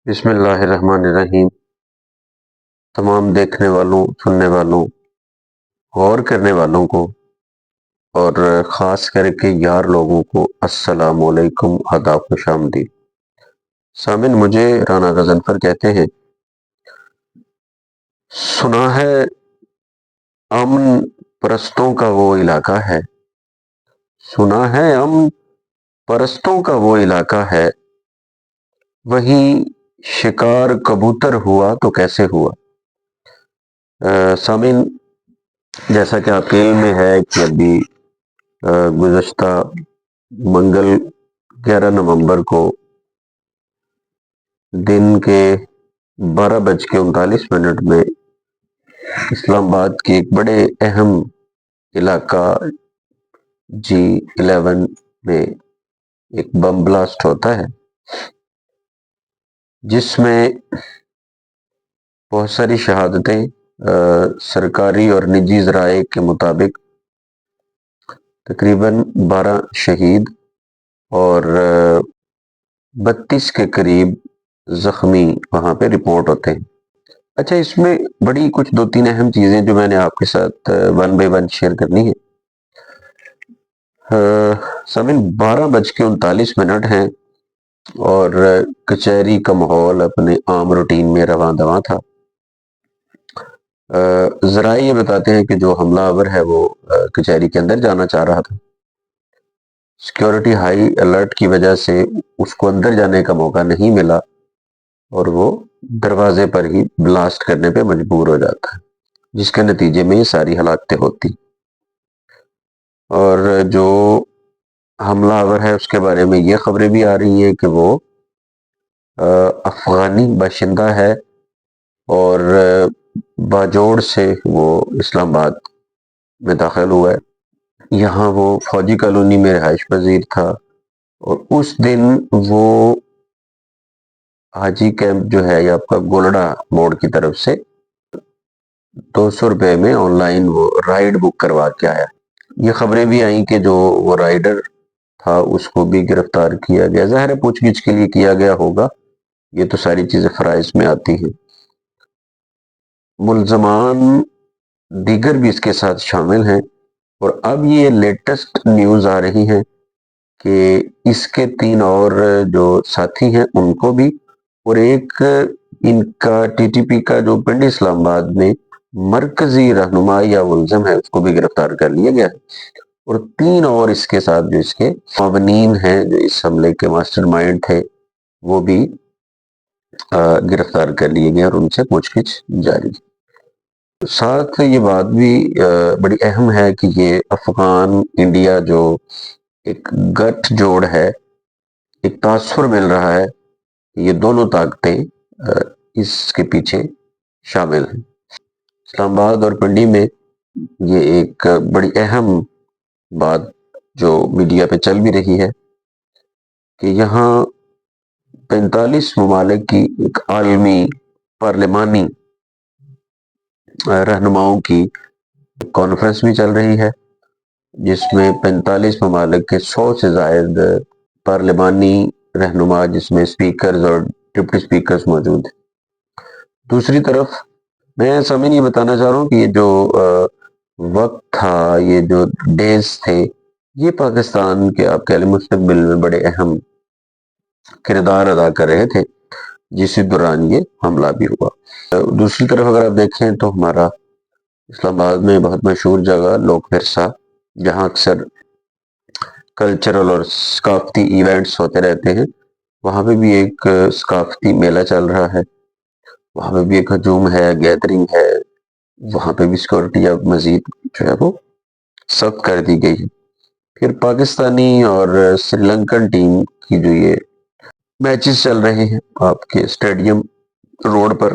بسم اللہ الرحمن الرحیم۔ تمام دیکھنے والوں، سننے والوں، غور کرنے والوں کو اور خاص کر کے یار لوگوں کو السلام علیکم، آداب، خوش آمدید۔ سامن، مجھے رانا غضنفر کہتے ہیں، سنا ہے امن پرستوں کا وہ علاقہ ہے، سنا ہے امن پرستوں کا وہ علاقہ ہے، وہیں شکار کبوتر ہوا تو کیسے ہوا۔ سامن، جیسا کہ آپ کے علم میں ہے کہ ابھی گزشتہ منگل 11 نومبر کو دن کے 12:39 میں اسلام آباد کے ایک بڑے اہم علاقہ G11 میں ایک بم بلاسٹ ہوتا ہے، جس میں بہت ساری شہادتیں، سرکاری اور نجی ذرائع کے مطابق تقریباً 12 شہید اور 32 کے قریب زخمی وہاں پہ رپورٹ ہوتے ہیں۔ اچھا، اس میں بڑی کچھ 2-3 اہم چیزیں جو میں نے آپ کے ساتھ 1 بائی 1 شیئر کرنی ہے۔ سامن، 12:39 ہیں اور کچہری کا ماحول اپنے عام روٹین میں رواں دواں تھا۔ ذرائع یہ بتاتے ہیں کہ جو حملہ آور ہے وہ کچہری کے اندر جانا چاہ رہا تھا، سیکیورٹی ہائی الرٹ کی وجہ سے اس کو اندر جانے کا موقع نہیں ملا اور وہ دروازے پر ہی بلاسٹ کرنے پہ مجبور ہو جاتا ہے، جس کے نتیجے میں یہ ساری ہلاکتیں ہوتی۔ اور جو حملہ آور ہے اس کے بارے میں یہ خبریں بھی آ رہی ہیں کہ وہ افغانی باشندہ ہے اور باجوڑ سے وہ اسلام آباد میں داخل ہوا ہے۔ یہاں وہ فوجی کالونی میں رہائش پذیر تھا اور اس دن وہ حاجی کیمپ جو ہے یہ آپ کا گولڈا موڑ کی طرف سے 200 روپے میں آن لائن وہ رائڈ بک کروا کے آیا۔ یہ خبریں بھی آئیں کہ جو وہ رائڈر تھا اس کو بھی گرفتار کیا گیا، ظاہر پوچھ گچھ کے لیے کیا گیا ہوگا، یہ تو ساری چیزیں فرائض میں آتی ہیں۔ ملزمان دیگر بھی اس کے ساتھ شامل ہیں اور اب یہ لیٹسٹ نیوز آ رہی ہے کہ اس کے 3 اور جو ساتھی ہیں ان کو بھی، اور ایک ان کا ٹی ٹی پی کا جو پنڈی اسلام آباد میں مرکزی رہنما یا ملزم ہے اس کو بھی گرفتار کر لیا گیا ہے، اور 3 اور اس کے ساتھ جو اس کے معاونین ہیں جو اس حملے کے ماسٹر مائنڈ تھے وہ بھی گرفتار کر لیے گئے اور ان سے پوچھ گچھ جاری۔ ساتھ یہ بات بھی بڑی اہم ہے کہ یہ افغان انڈیا جو ایک گٹھ جوڑ ہے، ایک تاثر مل رہا ہے، یہ دونوں طاقتیں اس کے پیچھے شامل ہیں۔ اسلام آباد اور پنڈی میں یہ ایک بڑی اہم بات جو میڈیا پہ چل بھی رہی ہے کہ یہاں 45 ممالک کی ایک عالمی پارلیمانی رہنماؤں کی کانفرنس بھی چل رہی ہے، جس میں 45 ممالک کے 100 سے زائد پارلیمانی رہنما، جس میں اسپیکرز اور ڈپٹی اسپیکرز موجود ہیں۔ دوسری طرف میں سامعین یہ بتانا چاہ رہا ہوں کہ یہ جو وقت تھا، یہ جو ڈیز تھے، یہ پاکستان کے آپ کہہ لیں مستقبل میں بڑے اہم کردار ادا کر رہے تھے، جس دوران یہ حملہ بھی ہوا۔ دوسری طرف اگر آپ دیکھیں تو ہمارا اسلام آباد میں بہت مشہور جگہ لوک ورثہ، جہاں اکثر کلچرل اور ثقافتی ایونٹس ہوتے رہتے ہیں، وہاں پہ بھی ایک ثقافتی میلہ چل رہا ہے، وہاں پہ بھی ایک ہجوم ہے، گیدرنگ ہے، وہاں پہ بھی سیکورٹی اب مزید جو ہے وہ سخت کر دی گئی ہے۔ پھر پاکستانی اور سری لنکن ٹیم کی جو یہ میچز چل رہے ہیں آپ کے اسٹیڈیم روڈ پر،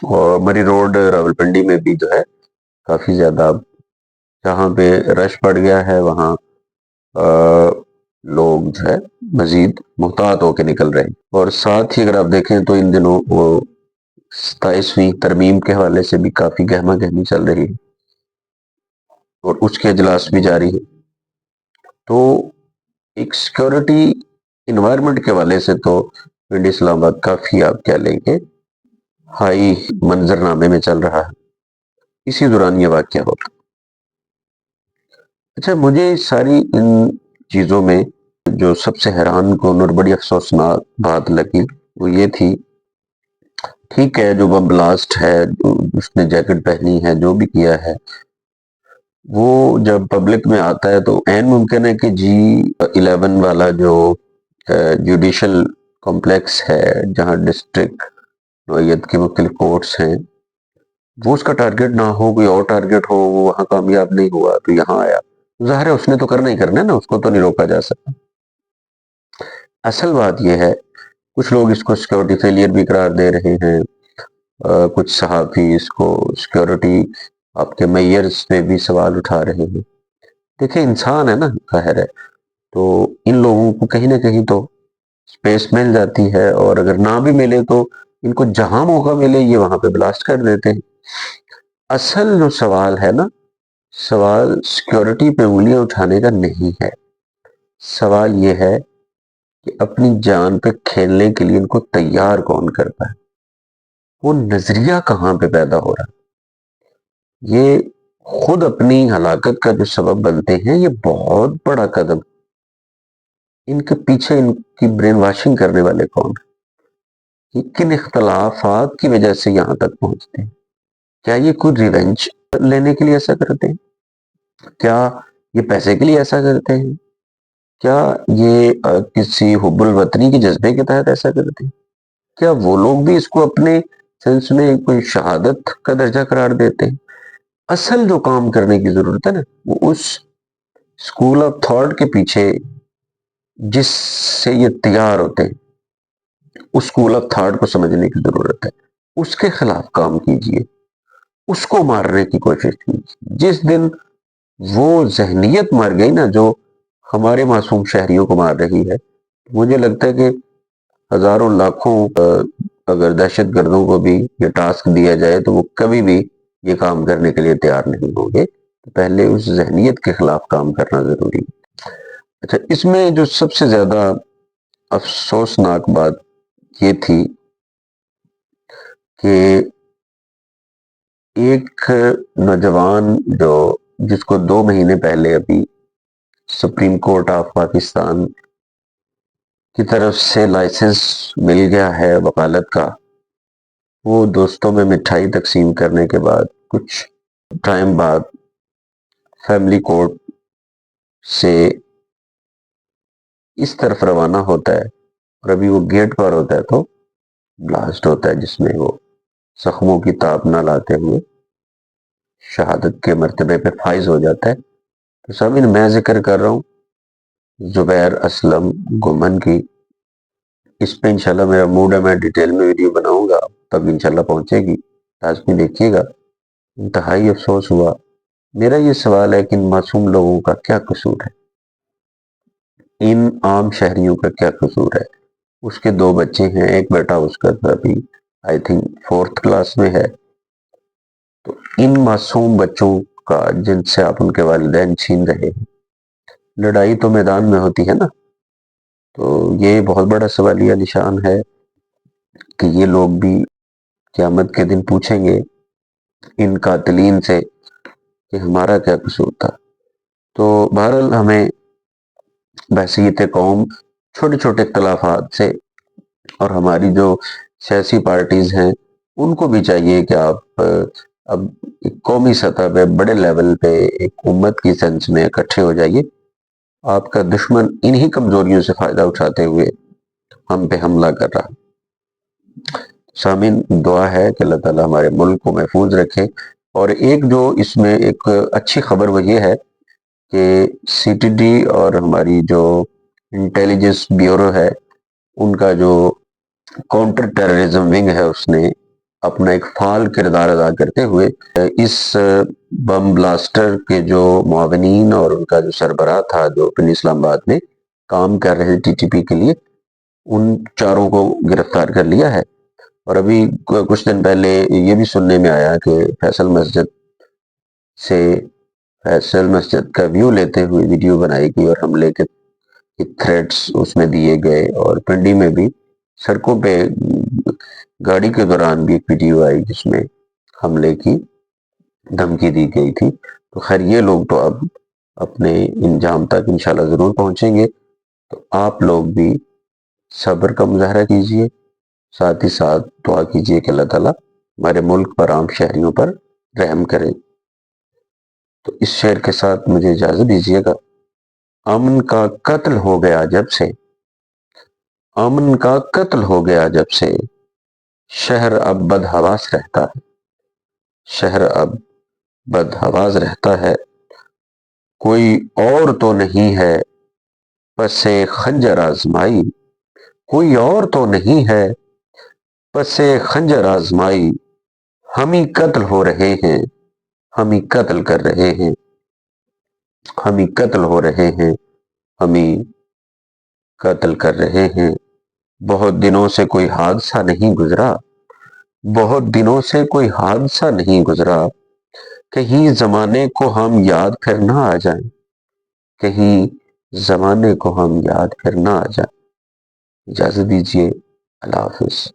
اور مری روڈ راولپنڈی میں بھی جو ہے کافی زیادہ جہاں پہ رش پڑ گیا ہے وہاں لوگ جو ہے مزید محتاط ہو کے نکل رہے ہیں۔ اور ساتھ ہی اگر آپ دیکھیں تو ان دنوں وہ 27ویں ترمیم کے حوالے سے بھی کافی گہما گہمی چل رہی ہے اور اس کے اجلاس بھی جاری ہے۔ تو ایک سیکورٹی انوائرمنٹ کے حوالے سے تو پنڈی اسلام آباد کافی آپ کہہ لیں گے ہائی منظرنامے میں چل رہا ہے، اسی دوران یہ واقعہ ہوتا۔ اچھا، مجھے ساری ان چیزوں میں جو سب سے حیران کن اور بڑی افسوسناک بات لگی وہ یہ تھی، ٹھیک ہے جو بم بلاسٹ ہے، اس نے جیکٹ پہنی ہے، جو بھی کیا ہے، وہ جب پبلک میں آتا ہے تو عین ممکن ہے کہ جی 11 والا جو جوڈیشل کمپلیکس ہے جہاں ڈسٹرکٹ نوعیت کے مختلف کورٹس ہیں، وہ اس کا ٹارگٹ نہ ہو، کوئی اور ٹارگٹ ہو، وہ وہاں کامیاب نہیں ہوا تو یہاں آیا، ظاہر ہے اس نے تو کرنا ہی کرنا ہے نا، اس کو تو نہیں روکا جا سکتا۔ اصل بات یہ ہے، کچھ لوگ اس کو سیکورٹی فیلئر بھی قرار دے رہے ہیں، کچھ صحافی اس کو سیکورٹی آپ کے میئرز پہ بھی سوال اٹھا رہے ہیں۔ دیکھیں انسان ہے نا، ظاہر ہے، تو ان لوگوں کو کہیں نہ کہیں تو سپیس مل جاتی ہے، اور اگر نہ بھی ملے تو ان کو جہاں موقع ملے یہ وہاں پہ بلاسٹ کر دیتے ہیں۔ اصل جو سوال ہے نا، سوال سیکورٹی پہ انگلیاں اٹھانے کا نہیں ہے، سوال یہ ہے کہ اپنی جان پہ کھیلنے کے لیے ان کو تیار کون کرتا ہے، وہ نظریہ کہاں پہ پیدا ہو رہا ہے۔ یہ خود اپنی ہلاکت کا جو سبب بنتے ہیں، یہ بہت بڑا قدم، ان کے پیچھے ان کی برین واشنگ کرنے والے کون ہیں، کن اختلافات کی وجہ سے یہاں تک پہنچتے ہیں؟ کیا یہ کوئی ریونج لینے کے لیے ایسا کرتے ہیں؟ کیا یہ پیسے کے لیے ایسا کرتے ہیں؟ کیا یہ کسی حب الوطنی کے جذبے کے تحت ایسا کرتے ہیں؟ کیا وہ لوگ بھی اس کو اپنے سینس میں کوئی شہادت کا درجہ قرار دیتے ہیں؟ اصل جو کام کرنے کی ضرورت ہے نا، وہ اس اسکول آف تھاٹ کے پیچھے جس سے یہ تیار ہوتے ہیں، اس اسکول آف تھاٹ کو سمجھنے کی ضرورت ہے، اس کے خلاف کام کیجئے، اس کو مارنے کی کوشش کیجئے۔ جس دن وہ ذہنیت مر گئی نا جو ہمارے معصوم شہریوں کو مار رہی ہے، مجھے لگتا ہے کہ ہزاروں لاکھوں اگر دہشت گردوں کو بھی یہ ٹاسک دیا جائے تو وہ کبھی بھی یہ کام کرنے کے لیے تیار نہیں ہوں گے۔ پہلے اس ذہنیت کے خلاف کام کرنا ضروری ہے۔ اچھا، اس میں جو سب سے زیادہ افسوسناک بات یہ تھی کہ ایک نوجوان جس کو 2 مہینے پہلے ابھی سپریم کورٹ آف پاکستان کی طرف سے لائسنس مل گیا ہے وکالت کا، وہ دوستوں میں مٹھائی تقسیم کرنے کے بعد کچھ ٹائم بعد فیملی کورٹ سے اس طرف روانہ ہوتا ہے، اور ابھی وہ گیٹ پر ہوتا ہے تو بلاسٹ ہوتا ہے، جس میں وہ زخموں کی تاب نہ لاتے ہوئے شہادت کے مرتبے پہ فائز ہو جاتا ہے۔ تو سامعین، میں ذکر کر رہا ہوں زبیر اسلم گمن کی۔ اس پہ انشاءاللہ میرا موڈ ہے، میں ڈیٹیل میں ویڈیو بناؤں گا، تب انشاءاللہ پہنچے گی، لازمی دیکھیے گا۔ انتہائی افسوس ہوا۔ میرا یہ سوال ہے کہ ان معصوم لوگوں کا کیا قصور ہے، ان عام شہریوں کا کیا قصور ہے؟ اس کے 2 بچے ہیں، ایک بیٹا اس کا ابھی آئی تھنک 4th کلاس میں ہے، تو ان معصوم بچوں کا جن سے آپ ان کے والدین چھین رہے ہیں، لڑائی تو میدان میں ہوتی ہے نا، تو یہ بہت بڑا سوالیہ نشان ہے کہ یہ لوگ بھی قیامت کے دن پوچھیں گے ان قاتلین سے کہ ہمارا کیا قصور تھا۔ تو بہرحال ہمیں بحثیت قوم چھوٹے چھوٹے اختلافات سے، اور ہماری جو سیاسی پارٹیز ہیں ان کو بھی چاہیے کہ آپ اب ایک قومی سطح پہ بڑے لیول پہ ایک امت کی سینس میں اکٹھے ہو جائیے۔ آپ کا دشمن انہی کمزوریوں سے فائدہ اٹھاتے ہوئے ہم پہ حملہ کر رہا۔ سامعین، دعا ہے کہ اللہ تعالیٰ ہمارے ملک کو محفوظ رکھے۔ اور ایک جو اس میں ایک اچھی خبر وہ یہ ہے کہ سی ٹی ڈی اور ہماری جو انٹیلیجنس بیورو ہے، ان کا جو کاؤنٹر ٹیررزم ونگ ہے، اس نے اپنا ایک فعال کردار ادا کرتے ہوئے اس بم بلاسٹر کے جو معاونین اور ان کا جو سربراہ تھا جو پنڈی اسلام آباد میں کام کر رہے ٹی ٹی پی کے لیے، ان 4 کو گرفتار کر لیا ہے۔ اور ابھی کچھ دن پہلے یہ بھی سننے میں آیا کہ فیصل مسجد کا ویو لیتے ہوئے ویڈیو بنائی گئی اور حملے کے تھریٹس اس میں دیے گئے، اور پنڈی میں بھی سڑکوں پہ گاڑی کے دوران بھی ایک ویڈیو آئی جس میں حملے کی دھمکی دی گئی تھی. تو خیر یہ لوگ تو اب اپنے انجام تک انشاءاللہ ضرور پہنچیں گے. تو آپ لوگ بھی صبر کا مظاہرہ کیجئے، ساتھ ہی ساتھ دعا کیجئے کہ اللہ تعالیٰ ہمارے ملک پر، عام شہریوں پر رحم کرے. تو اس شعر کے ساتھ مجھے اجازت دیجئے گا. امن کا قتل ہو گیا جب سے، امن کا قتل ہو گیا جب سے، شہر اب بدحواس رہتا ہے، شہر اب بدحواس رہتا ہے. کوئی اور تو نہیں ہے پس خنجر آزمائی، کوئی اور تو نہیں ہے پس خنجر آزمائی. ہم ہی قتل ہو رہے ہیں، ہم ہی قتل کر رہے ہیں، ہم ہی قتل ہو رہے ہیں، ہم ہی قتل کر رہے ہیں. بہت دنوں سے کوئی حادثہ نہیں گزرا، بہت دنوں سے کوئی حادثہ نہیں گزرا. کہیں زمانے کو ہم یاد پھر نہ آ جائیں، کہیں زمانے کو ہم یاد پھر نہ آ جائیں. اجازت دیجیے، اللہ حافظ.